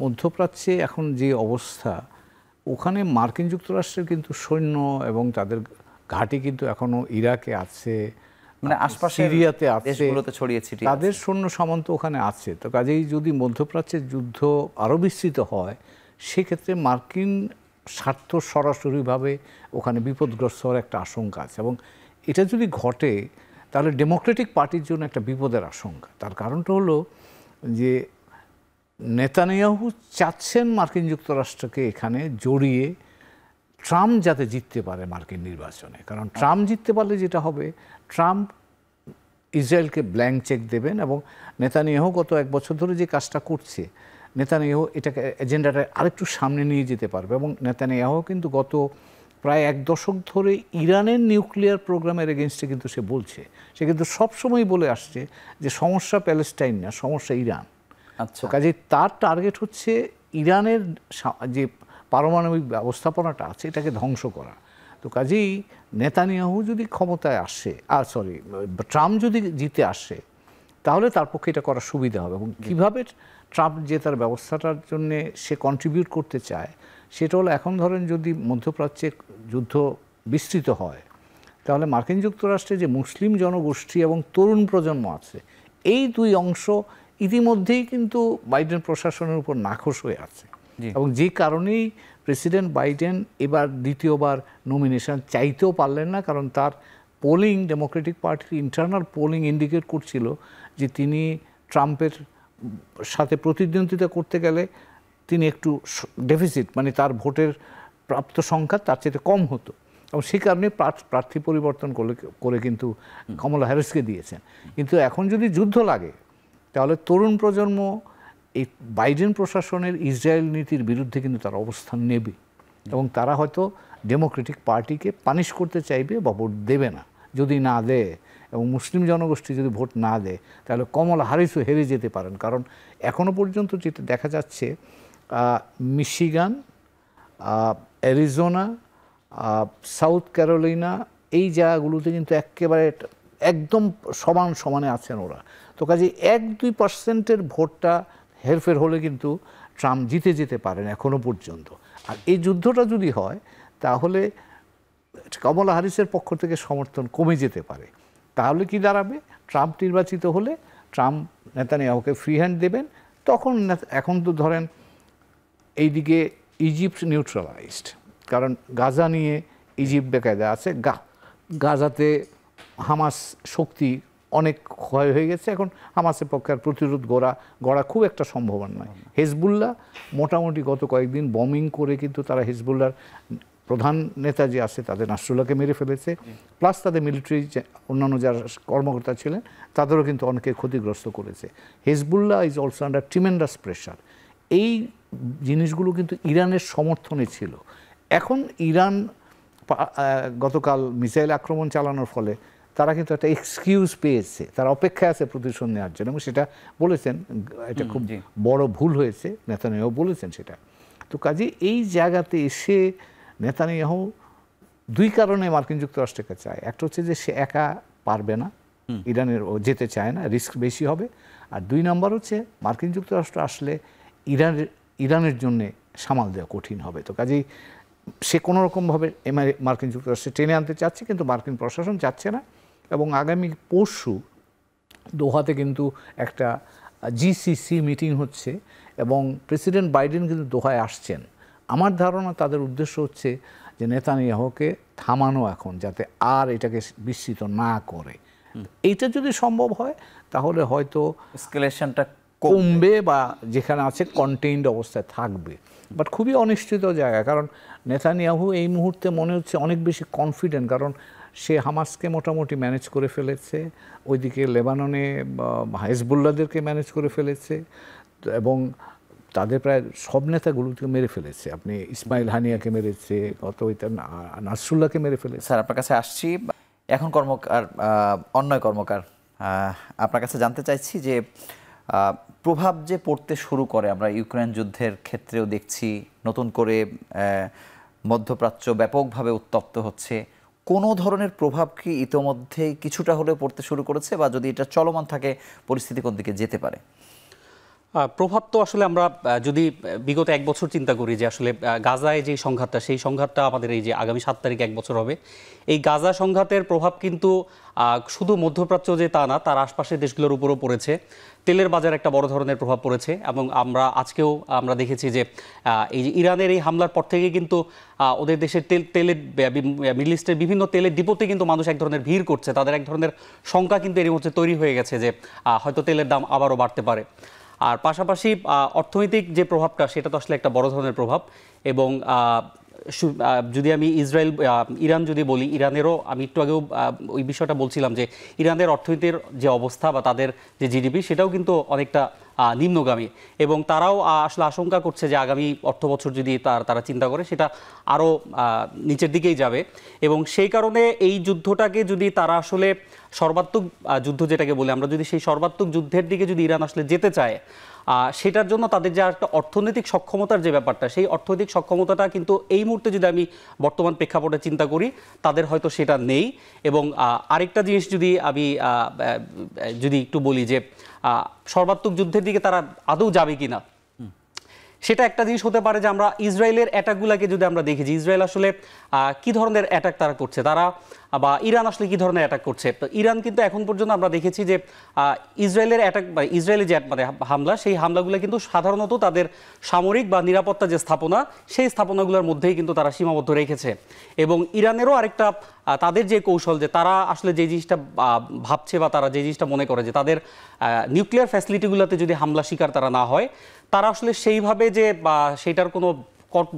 মধ্যপ্রাচ্যে এখন যে অবস্থা, ওখানে মার্কিন যুক্তরাষ্ট্রের কিন্তু সৈন্য এবং তাদের ঘাঁটি কিন্তু এখনো ইরাকে আছে, মানে আশপাশের সিরিয়াতে আছে, দেশগুলোতে ছড়িয়ে ছিটিয়ে তাদের সৈন্য সামন্ত ওখানে আছে। তো কাজেই যদি মধ্যপ্রাচ্যের যুদ্ধ আরও বিস্তৃত হয়, সেক্ষেত্রে মার্কিন স্বার্থ সরাসরিভাবে ওখানে বিপদগ্রস্ত হওয়ার একটা আশঙ্কা আছে। এবং এটা যদি ঘটে তাহলে ডেমোক্রেটিক পার্টির জন্য একটা বিপদের আশঙ্কা। তার কারণটা হলো যে নেতানিয়াহু চাচ্ছেন মার্কিন যুক্তরাষ্ট্রকে এখানে জড়িয়ে ট্রাম্প যাতে জিততে পারে মার্কিন নির্বাচনে। কারণ ট্রাম্প জিততে পারলে যেটা হবে, ট্রাম্প ইসরায়েলকে ব্ল্যাঙ্ক চেক দেবেন, এবং নেতানিয়াহু গত 1 বছর ধরে যে কাজটা করছে, নেতানিয়াহু এটাকে এজেন্ডাটা আরেকটু সামনে নিয়ে যেতে পারবে। এবং নেতানিয়াহু কিন্তু গত প্রায় 1 দশক ধরে ইরানের নিউক্লিয়ার প্রোগ্রামের এগেনস্টে কিন্তু সে বলছে। সে কিন্তু সবসময় বলে আসছে যে সমস্যা প্যালেস্টাইন না, সমস্যা ইরান। আচ্ছা, কাজে তার টার্গেট হচ্ছে ইরানের যে পারমাণবিক ব্যবস্থাপনাটা আছে এটাকে ধ্বংস করা। তো কাজেই নেতানিয়াহু যদি ক্ষমতায় আসে, ট্রাম্প যদি জিতে আসে, তাহলে তার পক্ষে এটা করা সুবিধা হবে। এবং কীভাবে ট্রাম্প যে তার ব্যবস্থাটার জন্য সে কন্ট্রিবিউট করতে চায়, সেটা হলো এখন ধরেন যদি মধ্যপ্রাচ্যে যুদ্ধ বিস্তৃত হয়, তাহলে মার্কিন যুক্তরাষ্ট্রে যে মুসলিম জনগোষ্ঠী এবং তরুণ প্রজন্ম আছে, এই দুই অংশ ইতিমধ্যেই কিন্তু বাইডেন প্রশাসনের উপর নাখোশ হয়ে আছে। এবং যে কারণেই প্রেসিডেন্ট বাইডেন এবার দ্বিতীয়বার নমিনেশন চাইতেও পারলেন না, কারণ তার পোলিং, ডেমোক্রেটিক পার্টির ইন্টারনাল পোলিং ইন্ডিকেট করছিল যে তিনি ট্রাম্পের সাথে প্রতিদ্বন্দ্বিতা করতে গেলে তিনি একটু ডেফিসিট, মানে তার ভোটের প্রাপ্ত সংখ্যা তার চেয়ে কম হতো, এবং সেই কারণে প্রার্থী পরিবর্তন করে কিন্তু কমলা হ্যারিসকে দিয়েছেন। কিন্তু এখন যদি যুদ্ধ লাগে, তাহলে তরুণ প্রজন্ম এই বাইডেন প্রশাসনের ইসরায়েল নীতির বিরুদ্ধে কিন্তু তারা অবস্থান নেবে, এবং তারা হয়তো ডেমোক্রেটিক পার্টিকে পানিশ করতে চাইবে বা ভোট দেবে না। যদি না দেয় এবং মুসলিম জনগোষ্ঠী যদি ভোট না দেয়, তাহলে কমলা হ্যারিসও হেরে যেতে পারেন। কারণ এখনও পর্যন্ত যেটা দেখা যাচ্ছে, মিশিগান, অ্যারিজোনা, সাউথ ক্যারোলিনা, এই জায়গাগুলোতে কিন্তু একেবারে একদম সমানে আছেন ওরা। তো কাজে 1-2% ভোটটা হেরফের হলে কিন্তু ট্রাম্প জিতে যেতে পারেন এখনও পর্যন্ত। আর এই যুদ্ধটা যদি হয়, তাহলে কমলা হ্যারিসের পক্ষ থেকে সমর্থন কমে যেতে পারে। তাহলে কি দাঁড়াবে? ট্রাম্প নির্বাচিত হলে ট্রাম্প নেতানিয়াহুকে ফ্রি হ্যান্ড দেবেন। তখন এখন তো ধরেন এইদিকে ইজিপ্ট নিউট্রালাইজড, কারণ গাজা নিয়ে ইজিপ্ট বেকায়দা আছে, গাজাতে হামাস শক্তি অনেক ক্ষয় হয়ে গেছে, এখন হামাসের পক্ষে আর প্রতিরোধ গড়া খুব একটা সম্ভাবনা নয়। হেজবুল্লাহ মোটামুটি গত কয়েকদিন বমিং করে কিন্তু তারা হেজবুল্লাহর প্রধান নেতা যে আছে তাদের নাসরুল্লাহকে মেরে ফেলেছে, প্লাস তাদের মিলিটারি অন্যান্য যারা কর্মকর্তা ছিলেন তাদেরও কিন্তু অনেকে ক্ষতিগ্রস্ত করেছে। Hezbollah is also under tremendous pressure. এই জিনিসগুলো কিন্তু ইরানের সমর্থনে ছিল। এখন ইরান গতকাল মিসাইল আক্রমণ চালানোর ফলে তারা কিন্তু একটা এক্সকিউজ পেয়েছে, তারা অপেক্ষায় আছে প্রতিশোধ নেওয়ার জন্য, এবং সেটা বলেছেন এটা খুব বড় ভুল হয়েছে, নেতানিয়াহু বলেছেন সেটা। তো কাজে এই জায়গাতে এসে নেতানিয়াহু 2 কারণে মার্কিন যুক্তরাষ্ট্রকে চায়। একটা হচ্ছে যে সে একা পারবে না, ইরানের ও যেতে চায় না, রিস্ক বেশি হবে। আর 2 নম্বর হচ্ছে মার্কিন যুক্তরাষ্ট্র আসলে ইরানের জন্যে সামাল দেওয়া কঠিন হবে। তো কাজেই সে কোনো রকমভাবে মার্কিন যুক্তরাষ্ট্রে টেনে আনতে চাচ্ছে, কিন্তু মার্কিন প্রশাসন চাচ্ছে না। এবং আগামী পরশু দোহাতে কিন্তু একটা জিসিসি মিটিং হচ্ছে, এবং প্রেসিডেন্ট বাইডেন কিন্তু দোহায় আসছেন। আমার ধারণা তাদের উদ্দেশ্য হচ্ছে যে নেতানিয়াহুকে থামানো এখন, যাতে আর এটাকে বিস্তৃত না করে। এইটা যদি সম্ভব হয় তাহলে হয়তো এসকেলেশনটা কমবে বা যেখানে আছে কন্টেইনড অবস্থায় থাকবে। বাট খুবই অনিশ্চিত জায়গা, কারণ নেতানিয়াহু এই মুহূর্তে মনে হচ্ছে অনেক বেশি কনফিডেন্ট, কারণ সে হামাসকে মোটামুটি ম্যানেজ করে ফেলেছে, ওইদিকে লেবাননে হেজবুল্লাহদেরকে ম্যানেজ করে ফেলেছে, এবং তাদের প্রায় সব নেতাগুলোকে মেরে ফেলেছে। আপনি ইসমাইল হানিয়াকে মেরেছে, নাসরুল্লাহকে মেরে ফেলেছে। স্যার আপনার কাছে আসছি, এখন অন্যয় কর্মকার, আপনার কাছে জানতে চাইছি যে প্রভাব যে পড়তে শুরু করে, আমরা ইউক্রেন যুদ্ধের ক্ষেত্রেও দেখছি, নতুন করে মধ্যপ্রাচ্য ব্যাপকভাবে উত্তপ্ত হচ্ছে, কোনো ধরনের প্রভাব কি ইতোমধ্যেই কিছুটা হলেও পড়তে শুরু করেছে, বা যদি এটা চলমান থাকে পরিস্থিতি কোন দিকে যেতে পারে? প্রভাব তো আসলে আমরা যদি বিগত 1 বছর চিন্তা করি যে আসলে গাজায় যে সংঘাতটা, সেই সংঘাতটা আমাদের এই যে আগামী 7 তারিখ 1 বছর হবে, এই গাজা সংঘাতের প্রভাব কিন্তু শুধু মধ্যপ্রাচ্য যে তা না, তার আশপাশের দেশগুলোর উপরও পড়েছে। তেলের বাজার একটা বড় ধরনের প্রভাব পড়েছে, এবং আজকেও আমরা দেখেছি যে এই যে ইরানের এই হামলার পর থেকে কিন্তু ওদের দেশের তেলের মিডল ইস্টের বিভিন্ন তেলের ডিপোতে কিন্তু মানুষ এক ধরনের ভিড় করছে, তাদের এক ধরনের শঙ্কা কিন্তু এর মধ্যে তৈরি হয়ে গেছে যে হয়তো তেলের দাম আবারও বাড়তে পারে। আর পাশাপাশি অর্থনৈতিক যে প্রভাবটা, সেটা তো আসলে একটা বড় ধরনের প্রভাব। এবং যদি আমি ইরান যদি বলি, ইরানেরও আমি একটু আগেও ওই বিষয়টা বলছিলাম যে ইরানের অর্থনীতির যে অবস্থা বা তাদের যে জিডিপি, সেটাও কিন্তু অনেকটা নিম্নগামী, এবং তারাও আসলে আশঙ্কা করছে যে আগামী অর্থবছর যদি তারা চিন্তা করে, সেটা আরও নিচের দিকেই যাবে। এবং সেই কারণে এই যুদ্ধটাকে যদি তারা আসলে সর্বাত্মক যুদ্ধ যেটাকে বলে, আমরা যদি সেই সর্বাত্মক যুদ্ধের দিকে যদি ইরান আসলে যেতে চায়, সেটার জন্য তাদের যে একটা অর্থনৈতিক সক্ষমতার যে ব্যাপারটা, সেই অর্থনৈতিক সক্ষমতাটা কিন্তু এই মুহূর্তে যদি আমি বর্তমান প্রেক্ষাপটে চিন্তা করি, তাদের হয়তো সেটা নেই। এবং আরেকটা জিনিস যদি আমি যদি একটু বলি যে সর্বাত্মক যুদ্ধের দিকে তারা আদৌ যাবে কিনা, সেটা একটা জিনিস হতে পারে যে আমরা ইসরায়েলের অ্যাটাকগুলোকে যদি আমরা দেখি যে ইসরায়েল আসলে কি ধরনের অ্যাটাক তারা করছে, বা ইরান আসলে কি ধরনের অ্যাটাক করছে। তো ইরান কিন্তু এখন পর্যন্ত আমরা দেখেছি যে ইসরায়েলের অ্যাটাক বা ইসরায়েলের যে হামলা, সেই হামলাগুলো কিন্তু সাধারণত তাদের সামরিক বা নিরাপত্তা যে স্থাপনা, সেই স্থাপনাগুলোর মধ্যেই কিন্তু তারা সীমাবদ্ধ রেখেছে। এবং ইরানেরও আরেকটা তাদের যে কৌশল, যে তারা আসলে যে জিনিসটা ভাবছে বা তারা যে জিনিসটা মনে করে যে তাদের নিউক্লিয়ার ফ্যাসিলিটিগুলোতে যদি হামলা শিকার তারা না হয়, তারা আসলে সেইভাবে যে বা সেটার কোনো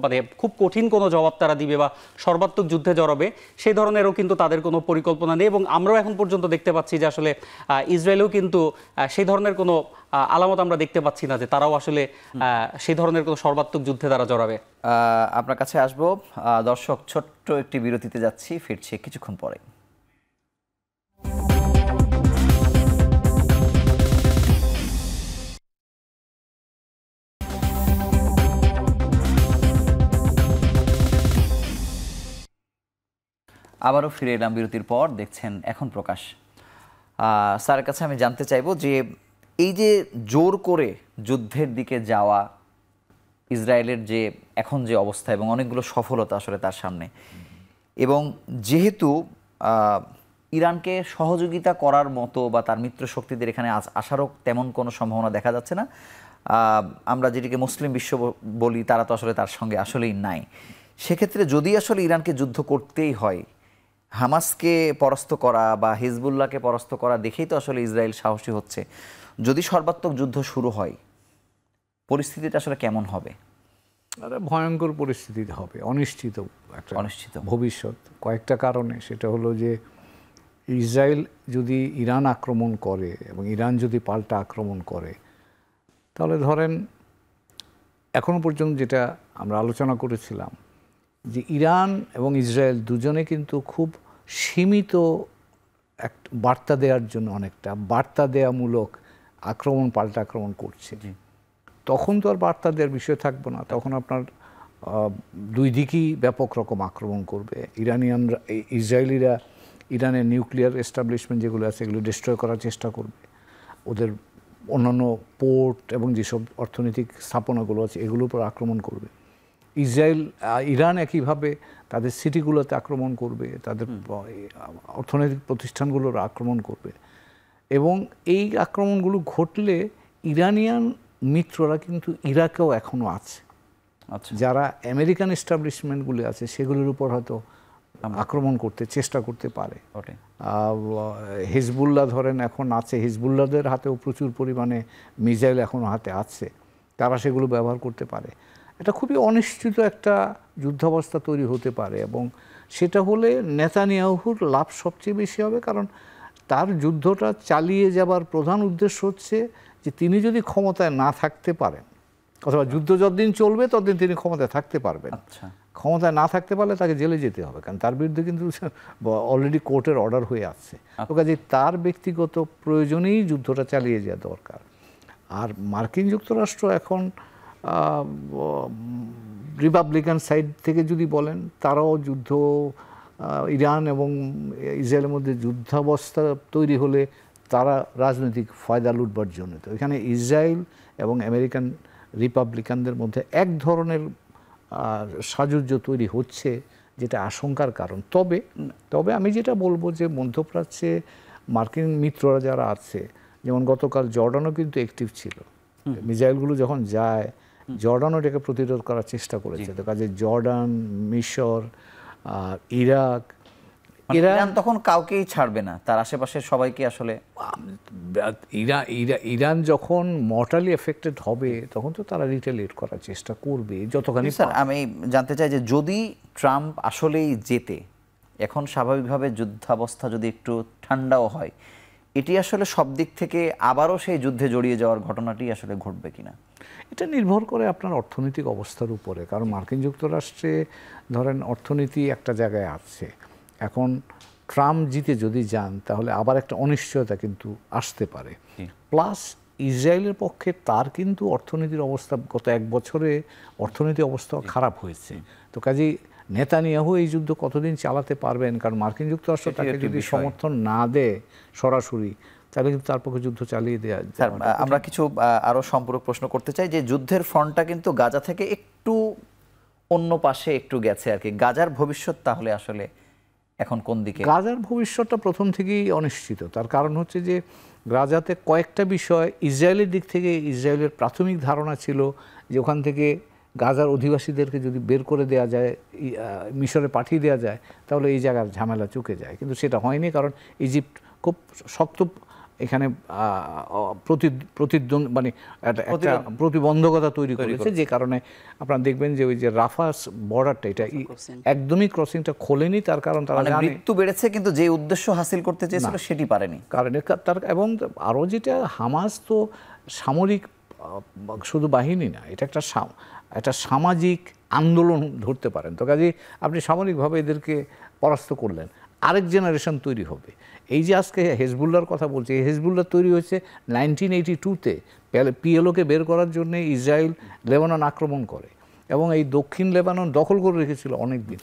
মানে খুব কঠিন কোনো জবাব তারা দিবে বা সর্বাত্মক যুদ্ধে জড়াবে, সেই ধরনেরও কিন্তু তাদের কোনো পরিকল্পনা নেই। এবং আমরাও এখন পর্যন্ত দেখতে পাচ্ছি যে আসলে ইসরায়েলেও কিন্তু সেই ধরনের কোনো আলামত আমরা দেখতে পাচ্ছি না যে তারাও আসলে সেই ধরনের কোনো সর্বাত্মক যুদ্ধে তারা জড়াবে। আপনার কাছে আসবো দর্শক, ছোট্ট একটি বিরতিতে যাচ্ছি, ফিরছি কিছুক্ষণ পরে। আবারও ফিরে এলাম বিরতির পর। দেখছেন এখন প্রকাশ। স্যারের কাছে আমি জানতে চাইবো যে এই যে জোর করে যুদ্ধের দিকে যাওয়া ইসরায়েলের যে এখন যে অবস্থা, এবং অনেকগুলো সফলতা আসলে তার সামনে, এবং যেহেতু ইরানকে সহযোগিতা করার মতো বা তার মিত্র শক্তিদের এখানে আসারও তেমন কোনো সম্ভাবনা দেখা যাচ্ছে না, আমরা যেটিকে মুসলিম বিশ্ব বলি, তারা তো আসলে তার সঙ্গে আসলেই নাই। সেক্ষেত্রে যদি আসলে ইরানকে যুদ্ধ করতেই হয়, হামাসকে পরাস্ত করা বা হিজবুল্লাহকে পরাস্ত করা দেখেই তো আসলে ইসরায়েল সাহসী হচ্ছে। যদি সর্বাত্মক যুদ্ধ শুরু হয়, পরিস্থিতিটা আসলে কেমন হবে? ভয়ঙ্কর পরিস্থিতি হবে, অনিশ্চিত একটা ভবিষ্যৎ, কয়েকটা কারণে। সেটা হলো যে ইসরায়েল যদি ইরান আক্রমণ করে এবং ইরান যদি পাল্টা আক্রমণ করে, তাহলে ধরেন এখনো পর্যন্ত যেটা আমরা আলোচনা করেছিলাম যে ইরান এবং ইসরায়েল দুজনে কিন্তু খুব সীমিত এক বার্তা দেওয়ার জন্য অনেকটা বার্তা দেওয়ামূলক আক্রমণ, পাল্টা আক্রমণ করছে। তখন তো আর বার্তা দেওয়ার বিষয় থাকবে না, তখন আপনার দুই দিকই ব্যাপক রকম আক্রমণ করবে। ইরানিয়ানরা, ইসরায়েলিরা ইরানের নিউক্লিয়ার এস্টাবলিশমেন্ট যেগুলো আছে এগুলো ডিস্ট্রয় করার চেষ্টা করবে, ওদের অন্যান্য পোর্ট এবং যেসব অর্থনৈতিক স্থাপনাগুলো আছে এগুলোর উপর আক্রমণ করবে। ইরান একইভাবে তাদের সিটিগুলোতে আক্রমণ করবে, তাদের অর্থনৈতিক প্রতিষ্ঠানগুলোর আক্রমণ করবে। এবং এই আক্রমণগুলো ঘটলে ইরানিয়ান মিত্ররা কিন্তু ইরাকেও এখনও আছে, যারা আমেরিকান এস্টাবলিশমেন্টগুলি আছে সেগুলোর উপর হয়তো আক্রমণ করতে চেষ্টা করতে পারে। হিজবুল্লাহ ধরেন এখন আছে, হিজবুল্লাহদের হাতেও প্রচুর পরিমাণে মিসাইল এখনও হাতে আছে, তারা সেগুলো ব্যবহার করতে পারে। এটা খুবই অনিশ্চিত একটা যুদ্ধাবস্থা তৈরি হতে পারে, এবং সেটা হলে নেতানিয়াহুর লাভ সবচেয়ে বেশি হবে। কারণ তার যুদ্ধটা চালিয়ে যাবার প্রধান উদ্দেশ্য হচ্ছে যে তিনি যদি ক্ষমতায় না থাকতে পারেন, অথবা যুদ্ধ যতদিন চলবে ততদিন তিনি ক্ষমতায় থাকতে পারবেন। ক্ষমতায় না থাকতে পারলে তাকে জেলে যেতে হবে, কারণ তার বিরুদ্ধে কিন্তু অলরেডি কোর্টের অর্ডার হয়ে আছে। তো কাজে তার ব্যক্তিগত প্রয়োজনেই যুদ্ধটা চালিয়ে যাওয়া দরকার। আর মার্কিন যুক্তরাষ্ট্র এখন রিপাবলিকান সাইড থেকে যদি বলেন, তারাও যুদ্ধ, ইরান এবং ইসরায়েলের মধ্যে যুদ্ধাবস্থা তৈরি হলে তারা রাজনৈতিক ফায়দা লুটবার জন্য। তো এখানে ইসরায়েল এবং আমেরিকান রিপাবলিকানদের মধ্যে এক ধরনের সাযুজ্য তৈরি হচ্ছে, যেটা আশঙ্কার কারণ। তবে আমি যেটা বলবো যে মধ্যপ্রাচ্যে মার্কিন মিত্ররা যারা আছে, যেমন গতকাল জর্ডানও কিন্তু অ্যাক্টিভ ছিল। মিসাইলগুলো যখন যায়, জর্ডানও এটাকে প্রতিরোধ করার চেষ্টা করেছে। তো কাজে জর্ডান, মিশর, ইরাক, ইরান তখন কাউকেই ছাড়বে না, তার আশেপাশের সবাইকে আসলে। ইরান যখন মর্টালি এফেক্টেড হবে, তখন তো তারা রিটেলিয়েট করার চেষ্টা করবে যতখানি। স্যার, আমি জানতে চাই যে যদি ট্রাম্প আসলেই জেতে, এখন স্বাভাবিকভাবে যুদ্ধাবস্থা যদি একটু ঠান্ডাও হয়, এটি আসলে সব দিক থেকে আবারও সেই যুদ্ধে জড়িয়ে যাওয়ার ঘটনাটি আসলে ঘটবে কিনা? এটা নির্ভর করে আপনার অর্থনৈতিক অবস্থার উপরে। কারণ মার্কিন যুক্তরাষ্ট্রে ধরেন অর্থনীতি একটা জায়গায় আছে, এখন ট্রাম্প জিতে যদি যান তাহলে আবার একটা অনিশ্চয়তা কিন্তু আসতে পারে। প্লাস ইসরায়েলের পক্ষে তার কিন্তু অর্থনীতির অবস্থা গত এক বছরে অর্থনীতি অবস্থা খারাপ হয়েছে। তো কাজেই নেতানিয়াহু এই যুদ্ধ কতদিন চালাতে পারবেন, কারণ মার্কিন যুক্তরাষ্ট্র তাকে যদি সমর্থন না দেয় সরাসরি, তাহলে কিন্তু তার পক্ষে যুদ্ধ চালিয়ে দেওয়া। স্যার, আমরা কিছু আরও সম্পূরক প্রশ্ন করতে চাই যে যুদ্ধের ফ্রন্টটা কিন্তু গাজা থেকে একটু অন্য পাশে একটু গেছে আর কি। গাজার ভবিষ্যৎ তাহলে আসলে এখন কোন দিকে? গাজার ভবিষ্যৎটা প্রথম থেকেই অনিশ্চিত। তার কারণ হচ্ছে যে গাজাতে কয়েকটা বিষয়, ইসরায়েলের দিক থেকে ইসরায়েলের প্রাথমিক ধারণা ছিল যে ওখান থেকে গাজার অধিবাসীদেরকে যদি বের করে দেওয়া যায়, মিশরে পাঠিয়ে দেওয়া যায়, তাহলে এই জায়গার ঝামেলা চুকে যায়। কিন্তু সেটা হয়নি, কারণ ইজিপ্ট খুব শক্ত এখানে মানে একটা প্রতিবন্ধকতা তৈরি করেছে, যে কারণে আপনারা দেখবেন যে ওই যে রাফাস বর্ডারটা, এটা একদমই ক্রসিংটা খোলেনি। তার কারণ তারা মৃত্যু বেড়েছে, কিন্তু যে উদ্দেশ্য হাসিল করতে চেয়েছিল সেটি পারেনি। কারণ তার এবং আরও যেটা, হামাস তো সামরিক শুধু বাহিনী না, এটা একটা সামাজিক আন্দোলন ধরতে পারেন। তো কাজেই আপনি সামরিকভাবে এদেরকে পরাস্ত করলেন, আরেক জেনারেশন তৈরি হবে। এই যে আজকে হেজবুল্লাহর কথা বলছে, এই হেজবুল্লাহ তৈরি হয়েছে 1982-তে। পিএলওকে বের করার জন্য ইসরায়েল লেবানন আক্রমণ করে এবং এই দক্ষিণ লেবানন দখল করে রেখেছিল অনেকদিন।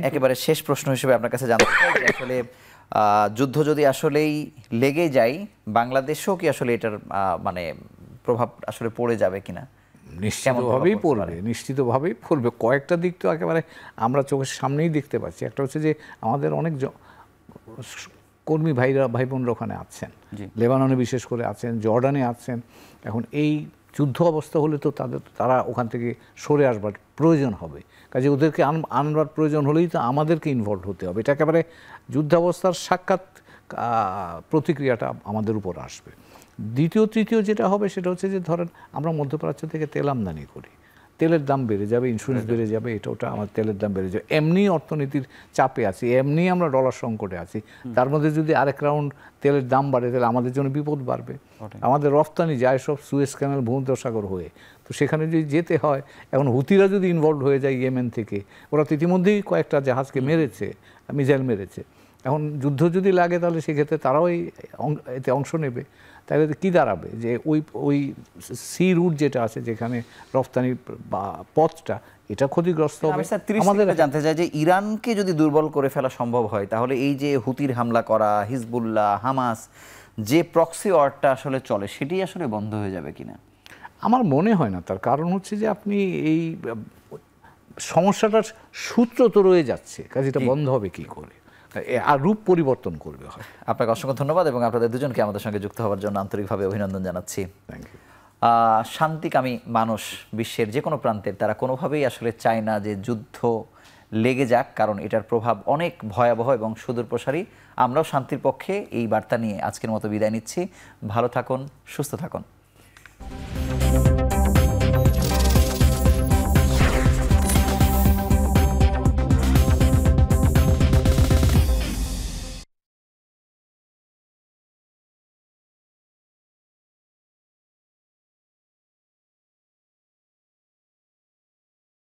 একেবারে শেষ প্রশ্ন হিসেবে আপনার কাছে জানতে চাই যে আসলে যুদ্ধ যদি আসলেই লেগে যায়, বাংলাদেশেও কি আসলে এটার মানে প্রভাব আসলে পড়ে যাবে কিনা? নিশ্চিতভাবেই পড়বে। কয়েকটা দিক তো একেবারে আমরা চোখের সামনেই দেখতে পাচ্ছি। একটা হচ্ছে যে আমাদের অনেক কর্মী ভাই বোনরা ওখানে আছেন, লেবাননে বিশেষ করে আছেন, জর্ডানে আছেন। এখন এই যুদ্ধ অবস্থা হলে তো তারা ওখান থেকে সরে আসবার প্রয়োজন হবে। কাজে ওদেরকে আনবার প্রয়োজন হলেই তো আমাদেরকে ইনভলভ হতে হবে। এটা একেবারে যুদ্ধাবস্থার সাক্ষাৎ প্রতিক্রিয়াটা আমাদের উপর আসবে। দ্বিতীয় তৃতীয় যেটা হবে সেটা হচ্ছে যে ধরেন আমরা মধ্যপ্রাচ্য থেকে তেল আমদানি করি, তেলের দাম বেড়ে যাবে, ইন্স্যুরেন্স বেড়ে যাবে, এটা ওটা, আমার তেলের দাম বেড়ে যাবে। এমনি অর্থনীতির চাপে আছি, এমনি আমরা ডলার সংকটে আছি, তার মধ্যে যদি আরেক রাউন্ড তেলের দাম বাড়ে তাহলে আমাদের জন্য বিপদ বাড়বে। আমাদের রফতানি যায় সব সুয়েজ ক্যানেল, ভূমধ্যসাগর হয়ে। তো সেখানে যদি যেতে হয়, এখন হুতিরা যদি ইনভলভ হয়ে যায় ইয়েমেন থেকে, ওরা তো ইতিমধ্যেই কয়েকটা জাহাজকে মেরেছে, মিসাইল মেরেছে। এখন যুদ্ধ যদি লাগে তাহলে সেক্ষেত্রে তারাও এতে অংশ নেবে। তাহলে কী দাঁড়াবে যে ওই সি রুট যেটা আছে, যেখানে রফতানির বা পথটা, এটা ক্ষতিগ্রস্ত হবে। আমাদের জানতে চাই যে ইরানকে যদি দুর্বল করে ফেলা সম্ভব হয়, তাহলে এই যে হুতির হামলা করা, হিজবুল্লাহ, হামাস, যে প্রক্সি ওয়ারটা আসলে চলে, সেটি আসলে বন্ধ হয়ে যাবে কিনা? আমার মনে হয় না। তার কারণ হচ্ছে যে আপনি এই সমস্যাটার সূত্র তো রয়ে যাচ্ছে, কাজে এটা বন্ধ হবে কি করে, আর রূপ পরিবর্তন করবে হয়। আপনাকে অসংখ্য ধন্যবাদ এবং আপনাদের দুজনকে আমাদের সঙ্গে যুক্ত হওয়ার জন্য আন্তরিকভাবে অভিনন্দন জানাচ্ছি। Thank you. শান্তিকামী মানুষ বিশ্বের যে কোনো প্রান্তের, তারা কোনোভাবেই আসলে চায় না যে যুদ্ধ লেগে যাক, কারণ এটার প্রভাব অনেক ভয়াবহ এবং সুদূরপ্রসারী। আমরাও শান্তির পক্ষে এই বার্তা নিয়ে আজকের মতো বিদায় নিচ্ছি। ভালো থাকুন, সুস্থ থাকুন।